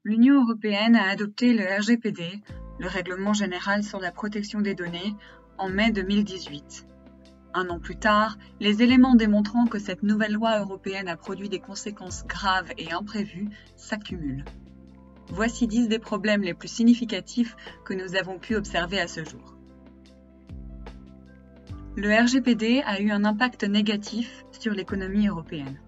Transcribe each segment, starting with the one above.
L'Union européenne a adopté le RGPD, le Règlement général sur la protection des données, en mai 2018. Un an plus tard, les éléments démontrant que cette nouvelle loi européenne a produit des conséquences graves et imprévues s'accumulent. Voici 10 des problèmes les plus significatifs que nous avons pu observer à ce jour. Le RGPD a eu un impact négatif sur l'économie européenne.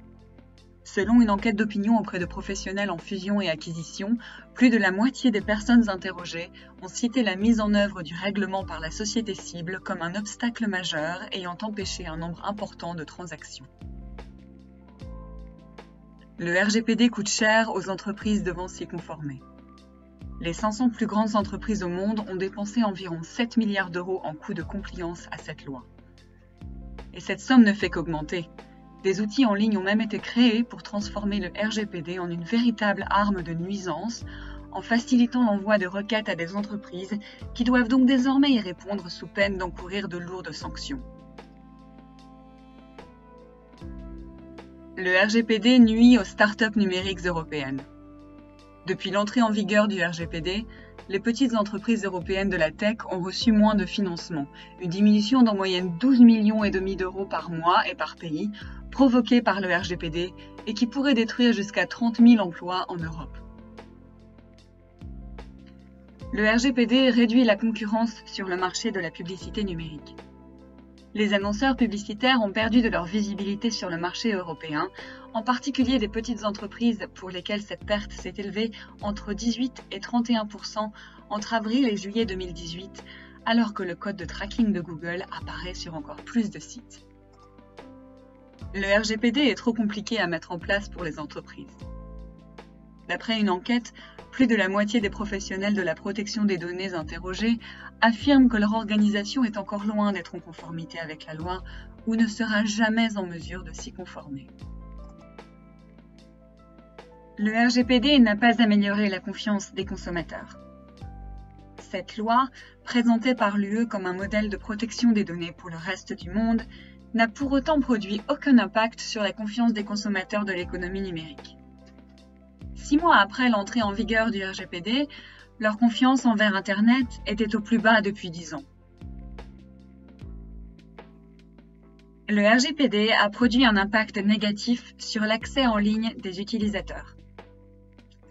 Selon une enquête d'opinion auprès de professionnels en fusion et acquisition, plus de la moitié des personnes interrogées ont cité la mise en œuvre du règlement par la société cible comme un obstacle majeur ayant empêché un nombre important de transactions. Le RGPD coûte cher aux entreprises devant s'y conformer. Les 500 plus grandes entreprises au monde ont dépensé environ 7 milliards d'euros en coûts de compliance à cette loi. Et cette somme ne fait qu'augmenter. Des outils en ligne ont même été créés pour transformer le RGPD en une véritable arme de nuisance, en facilitant l'envoi de requêtes à des entreprises qui doivent donc désormais y répondre sous peine d'encourir de lourdes sanctions. Le RGPD nuit aux startups numériques européennes. Depuis l'entrée en vigueur du RGPD, les petites entreprises européennes de la tech ont reçu moins de financement, une diminution d'en moyenne 12,5 millions d'euros par mois et par pays, provoquée par le RGPD et qui pourrait détruire jusqu'à 30 000 emplois en Europe. Le RGPD réduit la concurrence sur le marché de la publicité numérique. Les annonceurs publicitaires ont perdu de leur visibilité sur le marché européen, en particulier des petites entreprises pour lesquelles cette perte s'est élevée entre 18 et 31% entre avril et juillet 2018, alors que le code de tracking de Google apparaît sur encore plus de sites. Le RGPD est trop compliqué à mettre en place pour les entreprises. D'après une enquête, plus de la moitié des professionnels de la protection des données interrogés affirment que leur organisation est encore loin d'être en conformité avec la loi ou ne sera jamais en mesure de s'y conformer. Le RGPD n'a pas amélioré la confiance des consommateurs. Cette loi, présentée par l'UE comme un modèle de protection des données pour le reste du monde, n'a pour autant produit aucun impact sur la confiance des consommateurs de l'économie numérique. 6 mois après l'entrée en vigueur du RGPD, leur confiance envers Internet était au plus bas depuis 10 ans. Le RGPD a produit un impact négatif sur l'accès en ligne des utilisateurs.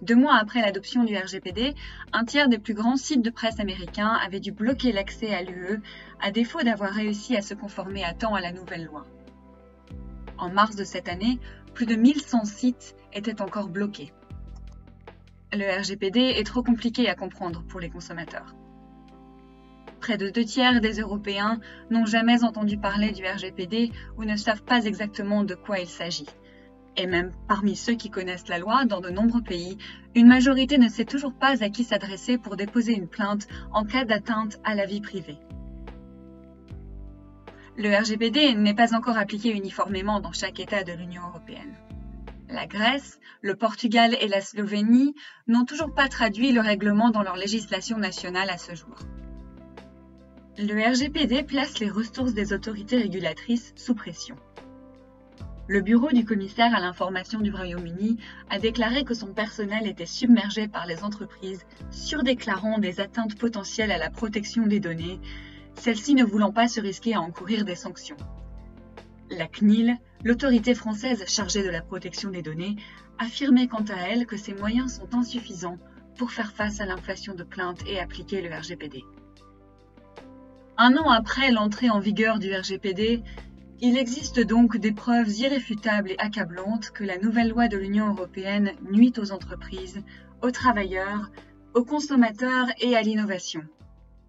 2 mois après l'adoption du RGPD, un tiers des plus grands sites de presse américains avaient dû bloquer l'accès à l'UE, à défaut d'avoir réussi à se conformer à temps à la nouvelle loi. En mars de cette année, plus de 1100 sites étaient encore bloqués. Le RGPD est trop compliqué à comprendre pour les consommateurs. Près de 2 tiers des Européens n'ont jamais entendu parler du RGPD ou ne savent pas exactement de quoi il s'agit. Et même parmi ceux qui connaissent la loi, dans de nombreux pays, une majorité ne sait toujours pas à qui s'adresser pour déposer une plainte en cas d'atteinte à la vie privée. Le RGPD n'est pas encore appliqué uniformément dans chaque État de l'Union européenne. La Grèce, le Portugal et la Slovénie n'ont toujours pas traduit le règlement dans leur législation nationale à ce jour. Le RGPD place les ressources des autorités régulatrices sous pression. Le bureau du commissaire à l'information du Royaume-Uni a déclaré que son personnel était submergé par les entreprises surdéclarant des atteintes potentielles à la protection des données, celles-ci ne voulant pas se risquer à encourir des sanctions. La CNIL, l'autorité française chargée de la protection des données, affirmait quant à elle que ses moyens sont insuffisants pour faire face à l'inflation de plaintes et appliquer le RGPD. Un an après l'entrée en vigueur du RGPD, il existe donc des preuves irréfutables et accablantes que la nouvelle loi de l'Union européenne nuit aux entreprises, aux travailleurs, aux consommateurs et à l'innovation.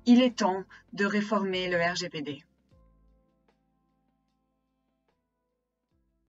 Il est temps de réformer le RGPD.